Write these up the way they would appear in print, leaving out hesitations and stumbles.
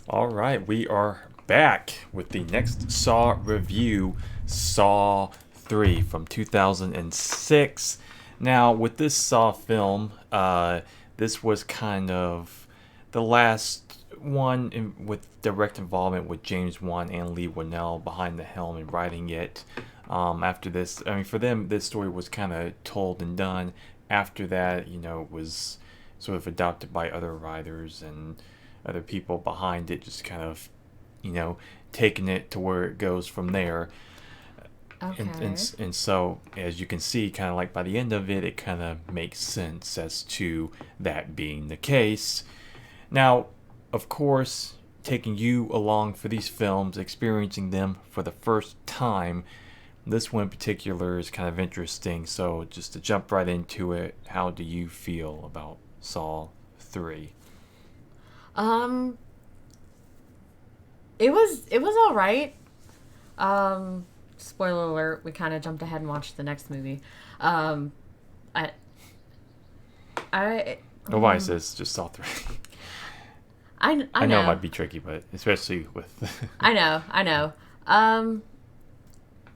All right, we are back with the next Saw review, Saw 3 from 2006. Now, with this Saw film, this was kind of the last one with direct involvement with James Wan and Lee Winnell behind the helm and writing it. After this, I mean, for them, this story was kind of told and done. After that, it was sort of adopted by other writers and other people behind it, just kind of, you know, taking it to where it goes from there. And, Okay. and, and so, as you can see, kind of like by the end of it, it kind of makes sense as to that being the case. Now, of course, taking you along for these films, experiencing them for the first time, this one in particular is kind of interesting. So, just to jump right into it, how do you feel about Saw 3? Um, it was all right. Spoiler alert: we kind of jumped ahead and watched the next movie. Um, I I Nobody says just Saw 3. I I know it might know, be tricky, but especially with. I know. Um,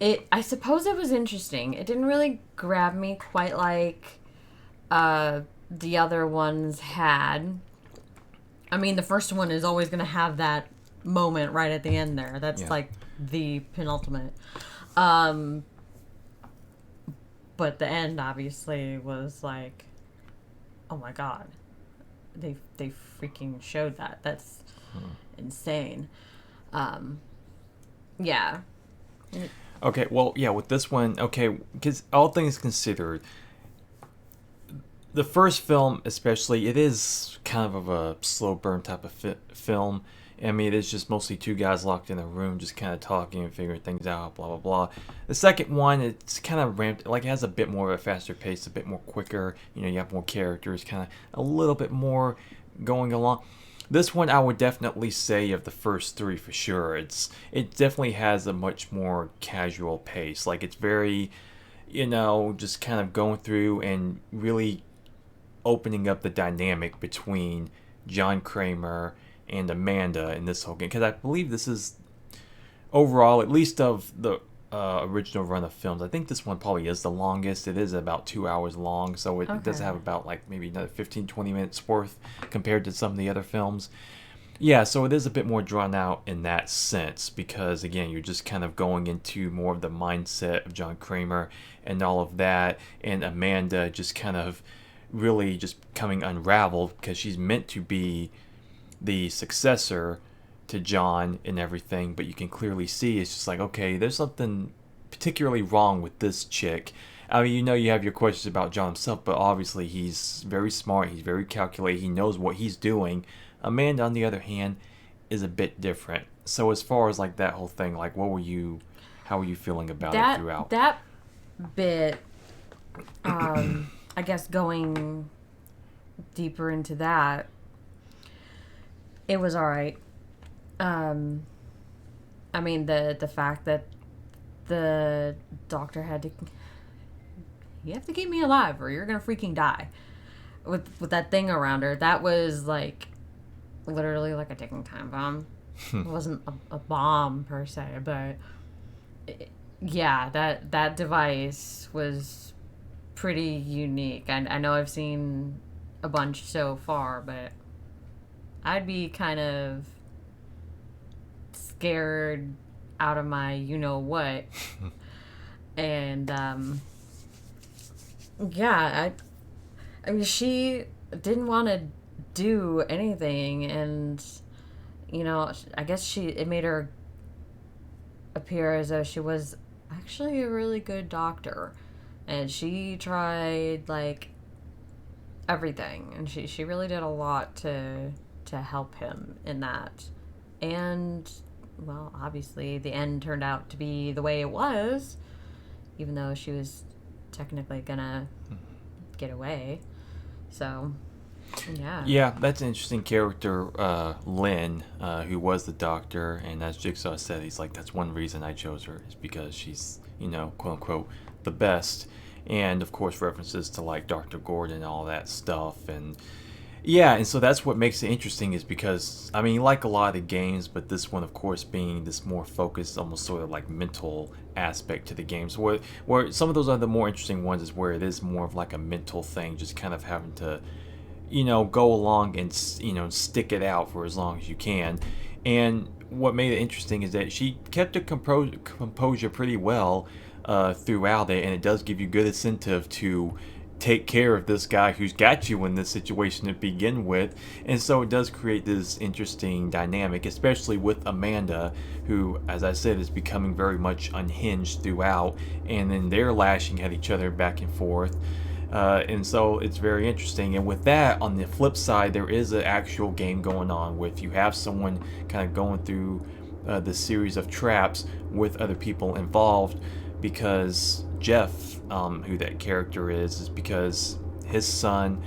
I suppose it was interesting. It didn't really grab me quite like the other ones had. I mean, the first one is always going to have that moment right at the end there. That's Yeah. like the penultimate. Um, but the end obviously was like, oh my god, they freaking showed that. That's insane. Um, yeah. Okay, well, yeah, with this one, okay, because all things considered, the first film, especially, it is kind of a slow burn type of film. I mean, it is just mostly two guys locked in a room, just kind of talking and figuring things out, blah blah blah. The second one, it's kind of ramped, like it has a bit more of a faster pace, a bit more quicker. You have more characters, kind of a little bit more going along. This one, I would definitely say of the first three for sure. It definitely has a much more casual pace. Like it's very, just kind of going through and really opening up the dynamic between John Kramer and Amanda in this whole game. Because I believe this is overall, at least of the original run of films, I think this one probably is the longest. It is about 2 hours long, so it does have Okay. about like maybe another 15, 20 minutes worth compared to some of the other films. Yeah, so it is a bit more drawn out in that sense because again, you're just kind of going into more of the mindset of John Kramer and all of that, and Amanda just kind of really just coming unraveled because she's meant to be the successor to John and everything, but you can clearly see it's just like, okay, there's something particularly wrong with this chick. I mean, you have your questions about John himself, but obviously he's very smart, he's very calculated, he knows what he's doing. Amanda, on the other hand, is a bit different. So as far as like that whole thing, like how were you feeling about it That throughout? that bit, I guess going deeper into that, it was all right. Um, I mean the fact that the doctor had to, you have to keep me alive or you're gonna freaking die, with that thing around her. That was like literally like a ticking time bomb. It wasn't a bomb per se, but yeah, that device was pretty unique. I know I've seen a bunch so far, but I'd be kind of scared out of my you know what. And yeah, I mean she didn't want to do anything, and I guess she it made her appear as though she was actually a really good doctor, and she tried like everything, and she really did a lot to help him in that. And well, obviously the end turned out to be the way it was, even though she was technically gonna get away. So yeah. Yeah, that's an interesting character, Lynn, who was the doctor, and as Jigsaw said, he's like, that's one reason I chose her, is because she's, quote unquote, the best. And of course, references to like Dr. Gordon and all that stuff. And Yeah, and so that's what makes it interesting is because, I mean, like a lot of the games, but this one, of course, being this more focused, almost sort of like mental aspect to the games, where some of those are the more interesting ones is where it is more of like a mental thing, just kind of having to, go along and, stick it out for as long as you can. And what made it interesting is that she kept her composure pretty well throughout it, and it does give you good incentive to take care of this guy who's got you in this situation to begin with. And so it does create this interesting dynamic, especially with Amanda, who, as I said, is becoming very much unhinged throughout, and then they're lashing at each other back and forth. And so it's very interesting. And with that, on the flip side, there is an actual game going on with you have someone kind of going through the series of traps with other people involved, because Jeff, who that character is because his son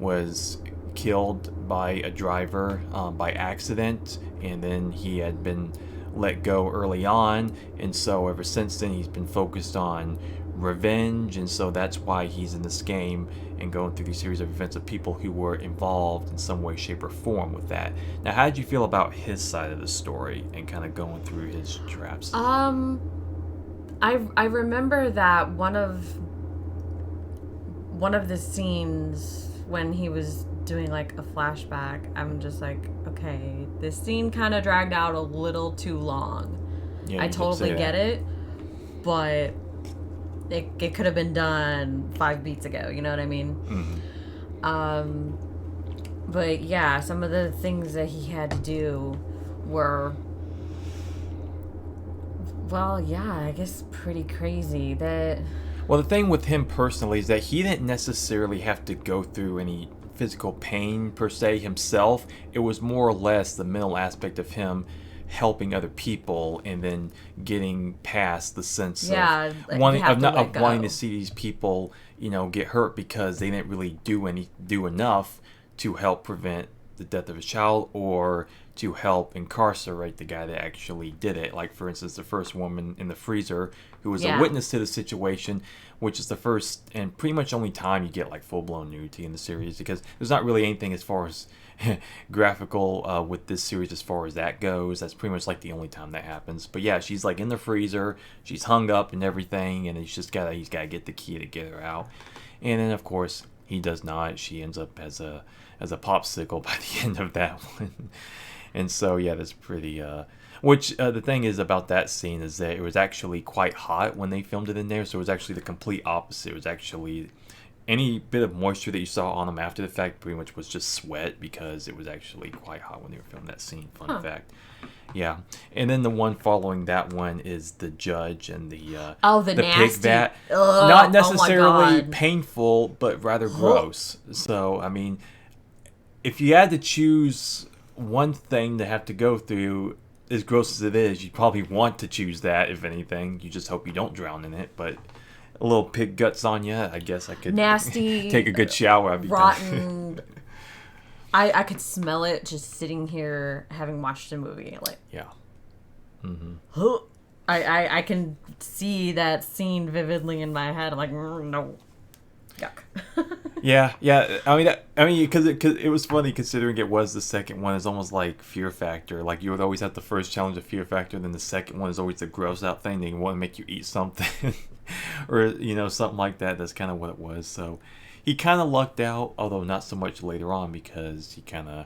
was killed by a driver by accident, and then he had been let go early on, and so ever since then he's been focused on revenge, and so that's why he's in this game and going through these series of events of people who were involved in some way, shape, or form with that. Now, how did you feel about his side of the story and kind of going through his traps? I remember that one of the scenes when he was doing like a flashback, I'm just like, okay, this scene kind of dragged out a little too long. Yeah, I totally get it, but it could have been done 5 beats ago, you know what I mean? Mm-hmm. But yeah, some of the things that he had to do were, well, yeah, I guess pretty crazy. Well, the thing with him personally is that he didn't necessarily have to go through any physical pain per se himself. It was more or less the mental aspect of him helping other people and then getting past the sense of wanting to see these people, get hurt because they didn't really do enough to help prevent the death of his child or to help incarcerate the guy that actually did it. Like, for instance, the first woman in the freezer who was a witness to the situation, which is the first and pretty much only time you get like full-blown nudity in the series, because there's not really anything as far as graphical with this series as far as that goes. That's pretty much like the only time that happens. But yeah, she's like in the freezer, she's hung up and everything, and he's gotta get the key to get her out. And then of course he does not. She ends up as a popsicle by the end of that one. And so yeah, that's pretty which the thing is about that scene is that it was actually quite hot when they filmed it in there, so it was actually the complete opposite. It was actually any bit of moisture that you saw on them after the fact pretty much was just sweat, because it was actually quite hot when they were filming that scene. Fun fact. Yeah. And then the one following that one is the judge and the nasty pig vat. Ugh, not necessarily painful, but rather gross. So I mean, if you had to choose one thing to have to go through, as gross as it is, you probably want to choose that. If anything, you just hope you don't drown in it. But a little pig guts on you, I guess I could nasty, take a good shower. I'd be rotten. I could smell it just sitting here having watched a movie. Like, yeah. Mm-hmm. I can see that scene vividly in my head. I'm like, no. Yuck. yeah. I mean, because it was funny considering it was the second one. It's almost like Fear Factor. Like, you would always have the first challenge of Fear Factor, then the second one is always the gross out thing. They want to make you eat something, or something like that. That's kind of what it was. So he kind of lucked out, although not so much later on, because he kind of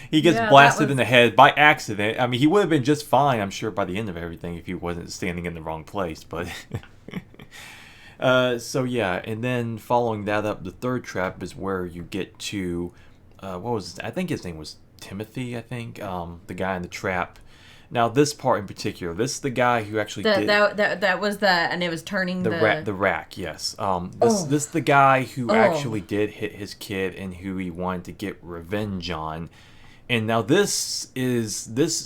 he gets blasted in the head by accident. I mean, he would have been just fine, I'm sure, by the end of everything if he wasn't standing in the wrong place, but. So yeah, and then following that up, the third trap is where you get to, what was I think his name was Timothy, I think, the guy in the trap. Now this part in particular, this is the guy who actually did that was and it was turning the rack, yes. This is the guy who actually did hit his kid and who he wanted to get revenge on. And now this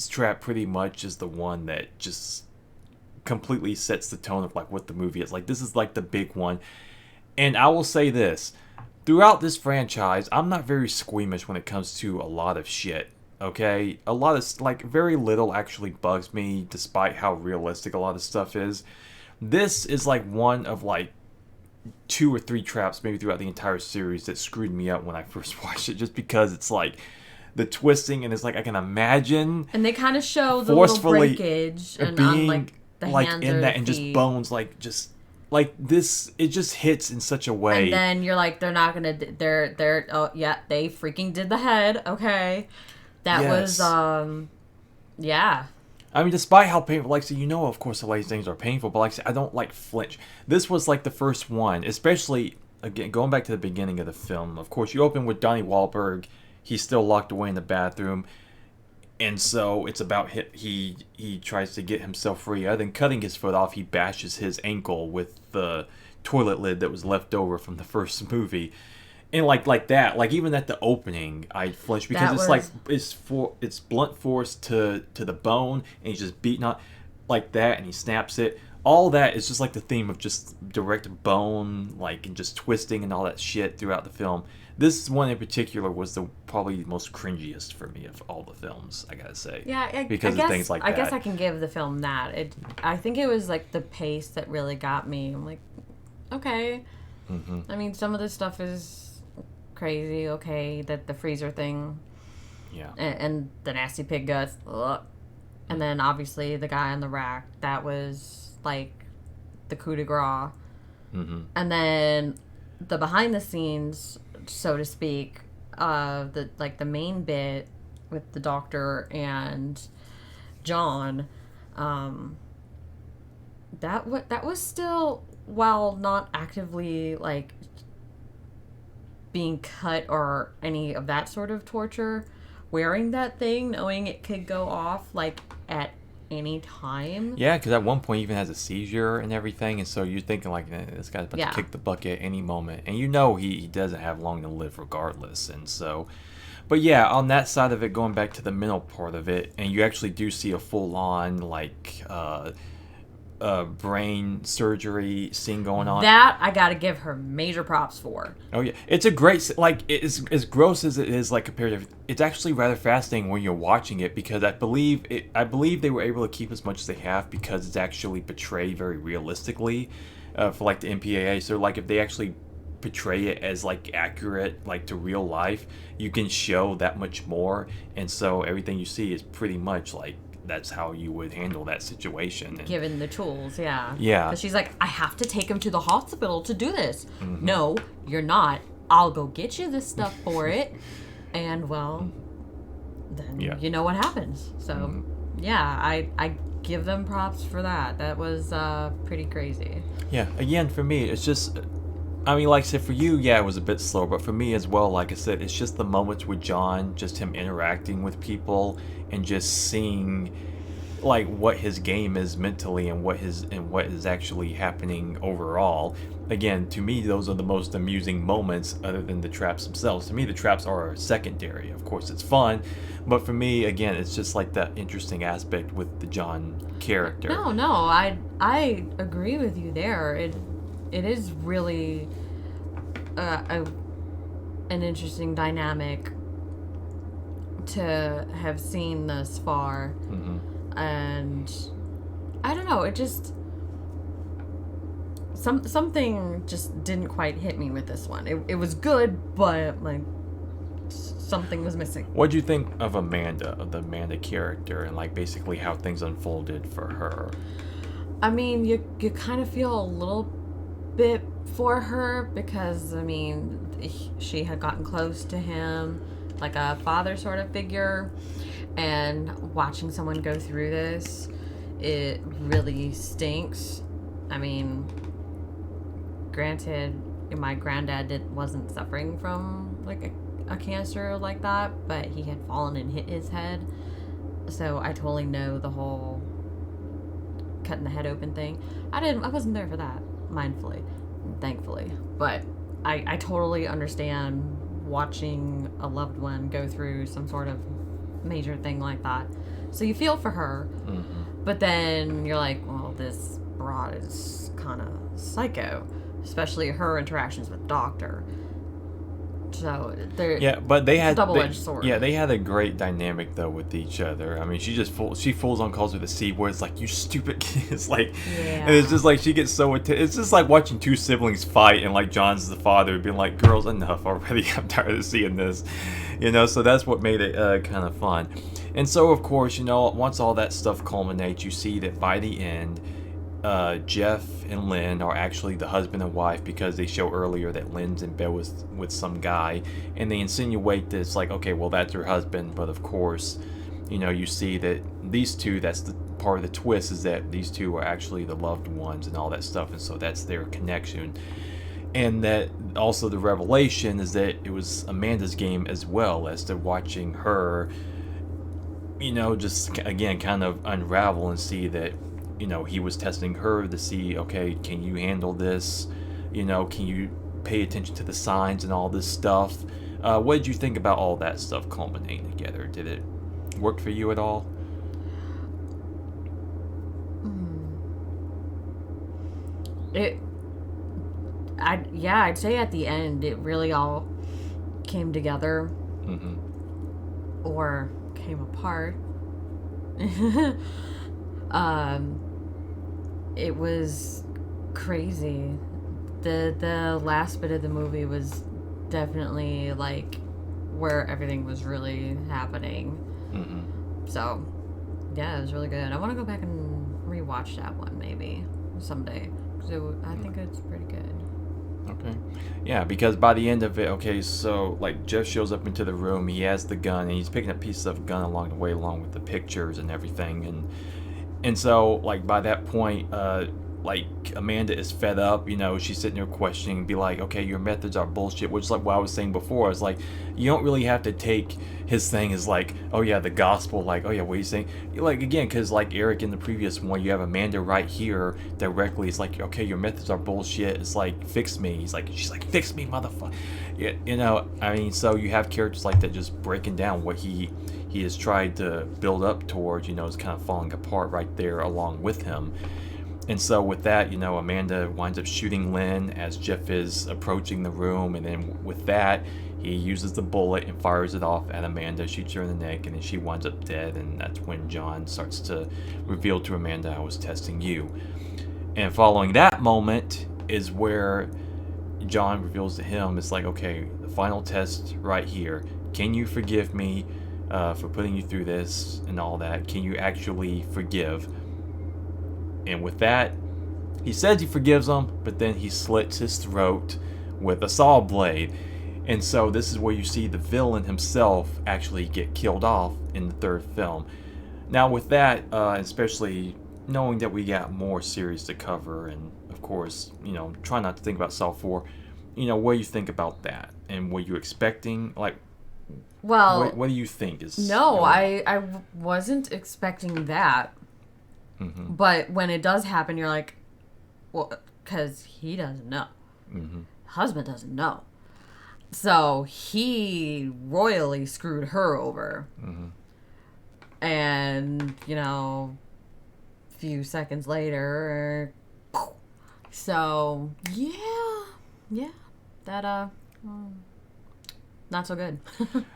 trap pretty much is the one that just completely sets the tone of like what the movie is. Like, this is like the big one. And I will say this, throughout this franchise, I'm not very squeamish when it comes to a lot of shit. Okay, a lot of like very little actually bugs me, despite how realistic a lot of stuff is. This is like one of like 2 or 3 traps maybe throughout the entire series that screwed me up when I first watched it, just because it's like the twisting, and it's like I can imagine. And they kind of show the little breakage and being on like the like hands in or that, the and feet. just bones, like just like this. It just hits in such a way. And then you're like, they're not gonna. They're. Oh yeah, they freaking did the head. Okay, that Yes. was yeah. I mean, despite how painful, like, so of course, the way things are painful, but like, I don't like flinch. This was like the first one, especially again going back to the beginning of the film. Of course, you open with Donnie Wahlberg. He's still locked away in the bathroom, and so it's about he tries to get himself free. Other than cutting his foot off, he bashes his ankle with the toilet lid that was left over from the first movie. And like that, like even at the opening, I flinched because That it's was- like it's blunt force to the bone, and he's just beating on like that, and he snaps it. All that is just like the theme of just direct bone, like, and just twisting and all that shit throughout the film. This one in particular was the probably the most cringiest for me of all the films, I gotta say. Yeah, because I of guess, things like I that. guess I can give the film that. I think it was like the pace that really got me. I'm like, okay. Mm-hmm. I mean, some of this stuff is crazy. Okay, that the freezer thing Yeah. and the nasty pig guts. Ugh. And then obviously the guy on the rack. That was like the coup de grace. Mm-hmm. And then the behind the scenes, so to speak, the main bit with the doctor and John, that was still, while not actively like being cut or any of that sort of torture, wearing that thing, knowing it could go off like at any time. Yeah, because at one point he even has a seizure and everything, and so you're thinking like, this guy's about Yeah. to kick the bucket any moment, and he doesn't have long to live regardless, and so. But yeah, on that side of it, going back to the mental part of it, and you actually do see a full-on like brain surgery scene going on. That I gotta give her major props for. Oh yeah, it's a great, like, it's as gross as it is, like, compared to, it's actually rather fascinating when you're watching it, because I believe they were able to keep as much as they have because it's actually portrayed very realistically for like the MPAA. So like if they actually portray it as like accurate, like to real life, you can show that much more, and so everything you see is pretty much like that's how you would handle that situation. And Given the tools, yeah. Yeah. Because she's like, I have to take him to the hospital to do this. Mm-hmm. No, you're not. I'll go get you this stuff for it. And, well, then Yeah. you know what happens. So, yeah, I give them props for that. That was pretty crazy. Yeah, again, for me, it's just, I mean, like I said, for you, yeah, it was a bit slower, but for me as well, like I said, it's just the moments with John, just him interacting with people and just seeing, like, what his game is mentally and what is actually happening overall. Again, to me, those are the most amusing moments other than the traps themselves. To me, the traps are secondary. Of course, it's fun, but for me, again, it's just like that interesting aspect with the John character. No, I agree with you there. It is really an interesting dynamic to have seen thus far. Mm-hmm. And I don't know, it just something just didn't quite hit me with this one. It was good, but like something was missing. What do you think of the Amanda character, and like basically how things unfolded for her? I mean, you kind of feel a little bit for her because, I mean, she had gotten close to him, like a father sort of figure, and watching someone go through this, it really stinks. I mean, granted, my granddad wasn't suffering from like a cancer like that, but he had fallen and hit his head, so I totally know the whole cutting the head open thing. I wasn't there for that, mindfully, thankfully, but I totally understand watching a loved one go through some sort of major thing like that. So you feel for her, but then you're like, well, this broad is kind of psycho, especially her interactions with Doctor. So they're Yeah, but they it's a had double-edged sword. yeah, they had a great dynamic though with each other. I mean, she fools on calls with the C word. It's like you stupid kids, like, and it's Yeah. just like she gets so it's just like watching two siblings fight, and like John's the father being like, "Girls, enough already. I'm tired of seeing this," you know. So that's what made it kind of fun. And so of course, you know, once all that stuff culminates, you see that by the end, Jeff and Lynn are actually the husband and wife because they show earlier that Lynn's in bed with some guy, and they insinuate that it's like, okay, well, that's her husband, but of course, you know, you see that these two, that's the part of the twist, is that these two are actually the loved ones and all that stuff, and so that's their connection. And that also the revelation is that it was Amanda's game as well, as to watching her, you know, just again kind of unravel and see that, you know, he was testing her to see, okay, can you handle this? You know, can you pay attention to the signs and all this stuff? What did you think about all that stuff culminating together? Did it work for you at all? It. I'd say at the end it really all came together Mm-hmm. or came apart. um, it was crazy. The last bit of the movie was definitely like where everything was really happening. Mm-hmm. So yeah, it was really good. I want to go back and rewatch that one maybe someday because I think it's pretty good. Okay. Yeah, because by the end of it, okay, so like Jeff shows up into the room, he has the gun, and he's picking up pieces of gun along the way, along with the pictures and everything, and so like by that point, like Amanda is fed up, you know, she's sitting there questioning, be like, okay, your methods are bullshit, which is like what I was saying before. It's like you don't really have to take his thing as like, oh yeah, the gospel, like, oh yeah, what are you saying? Like again, because like Eric in the previous one, you have Amanda right here directly. It's like, okay, your methods are bullshit. It's like, fix me. She's like, fix me, motherfucker. Yeah, you know, I mean, so you have characters like that just breaking down what he has tried to build up towards, you know, is kind of falling apart right there along with him. And so with that, you know, Amanda winds up shooting Lynn as Jeff is approaching the room, and then with that, he uses the bullet and fires it off at Amanda, shoots her in the neck, and then she winds up dead, and that's when John starts to reveal to Amanda, I was testing you. And following that moment is where John reveals to him, it's like, okay, the final test right here. Can you forgive me for putting you through this and all that? Can you actually forgive? And with that, he says he forgives him, but then he slits his throat with a saw blade. And so this is where you see the villain himself actually get killed off in the third film. Now with that, especially knowing that we got more series to cover, and of course, you know, try not to think about Saw 4, you know, what do you think about that? And were you expecting, like, Well, what do you think is... no, I wasn't expecting that. Mm-hmm. But when it does happen, you're like, well, because he doesn't know. Mm-hmm. Husband doesn't know. So he royally screwed her over. Mm-hmm. And, you know, a few seconds later, so, yeah, that, not so good.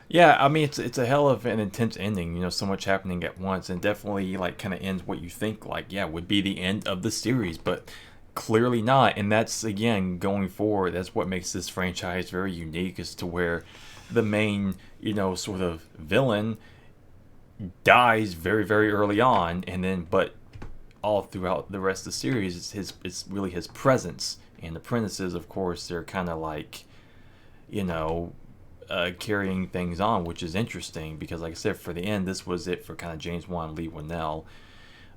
Yeah, I mean it's a hell of an intense ending, you know, so much happening at once, and definitely like kind of ends what you think like, yeah, would be the end of the series, but clearly not. And that's again going forward, that's what makes this franchise very unique, as to where the main, you know, sort of villain dies very very early on, and then but all throughout the rest of the series it's really his presence. And the apprentices, of course, they're kind of like, you know, carrying things on, which is interesting because, like I said, for the end, this was it for kind of James Wan, Lee Winnell.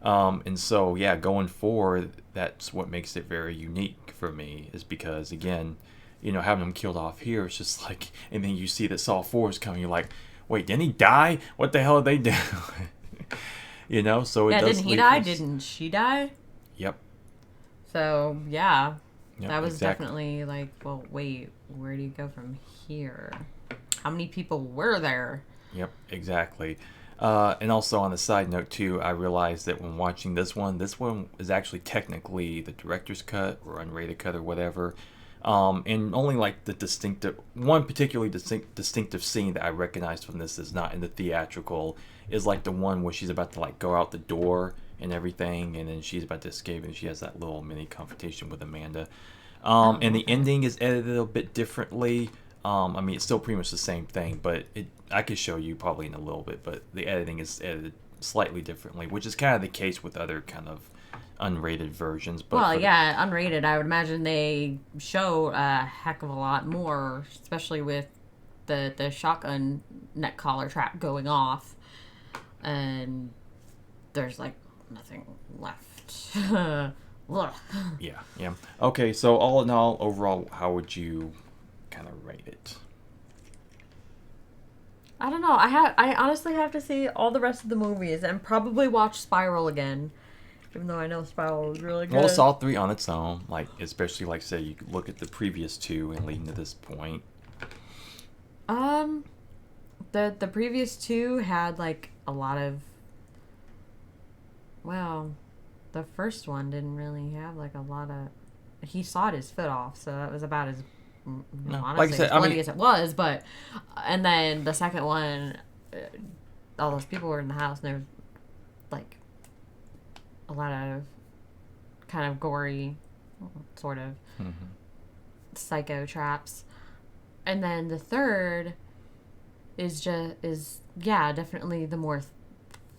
And so, yeah, going forward, that's what makes it very unique for me, is because, again, you know, having him killed off here, it's just like, and then you see that Saw 4 is coming, you're like, wait, didn't he die? What the hell did they do? You know, so it yeah, does didn't he leave die? us- Didn't she die? Yep. So, yeah. Yep, That was exactly. definitely like, well, wait, where do you go from here? How many people were there? Yep, exactly. And also on the side note too, I realized that when watching this one is actually technically the director's cut or unrated cut or whatever. And only like the one particularly distinctive scene that I recognized from this is not in the theatrical is like the one where she's about to like go out the door and everything, and then she's about to escape, and she has that little mini confrontation with Amanda. And Oh, the okay. ending is edited a bit differently. I mean, it's still pretty much the same thing, but I could show you probably in a little bit, but the editing is edited slightly differently, which is kind of the case with other kind of unrated versions. But Well, for the yeah, unrated. I would imagine they show a heck of a lot more, especially with the shotgun neck collar trap going off, and there's like nothing left. Ugh. Yeah, yeah. Okay, so all in all, overall, how would you kind of rate it? I don't know. I honestly have to see all the rest of the movies and probably watch Spiral again, even though I know Spiral is really Well, it's good. all three on its own. Like, especially like say you look at the previous two and leading to this point. Um, the previous two had like a lot of, well, the first one didn't really have like a lot of. He sawed his foot off, so that was about as No, like I honestly said, as I bloody mean, as it was. But and then the second one, all those people were in the house, and there was like a lot of kind of gory, sort of mhm. psycho traps. And then the third is yeah, definitely the more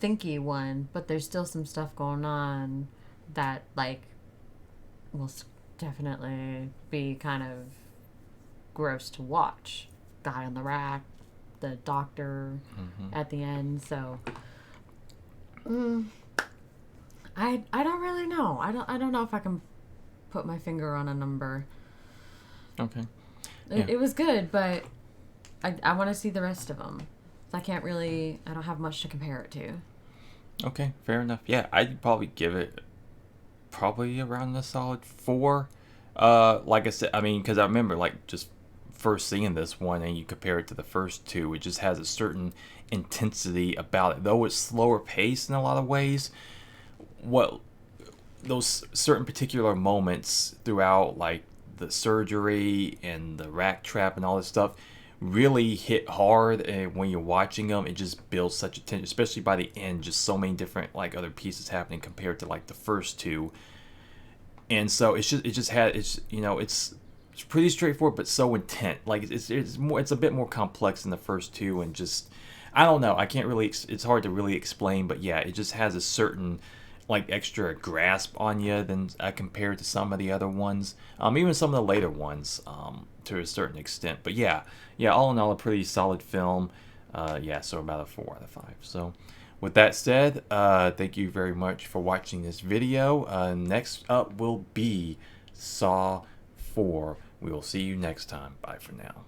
thinky one, but there's still some stuff going on that like will definitely be kind of gross to watch. Guy on the rack, the doctor at the end. So mm, I don't really know. I don't know if I can put my finger on a number. Okay, yeah, It was good, but I want to see the rest of them. I can't really. I don't have much to compare it to. okay, fair enough. Yeah, I'd probably give it probably around a solid 4. Like I said, I mean, because I remember like just first seeing this one, and you compare it to the first two, it just has a certain intensity about it, though it's slower paced in a lot of ways. What those certain particular moments throughout, like the surgery and the rack trap and all this stuff, really hit hard. And when you're watching them, it just builds such a tension, especially by the end. Just so many different like other pieces happening compared to like the first two, and so it just had it's pretty straightforward but so intent. Like it's more, it's a bit more complex than the first two, and just I don't know, I can't really it's hard to really explain, but yeah, it just has a certain like extra grasp on you than compared to some of the other ones, even some of the later ones, to a certain extent. But yeah, yeah, all in all, a pretty solid film. Yeah, so about a 4 out of 5. So with that said, thank you very much for watching this video. Next up will be Saw 4. We will see you next time. Bye for now.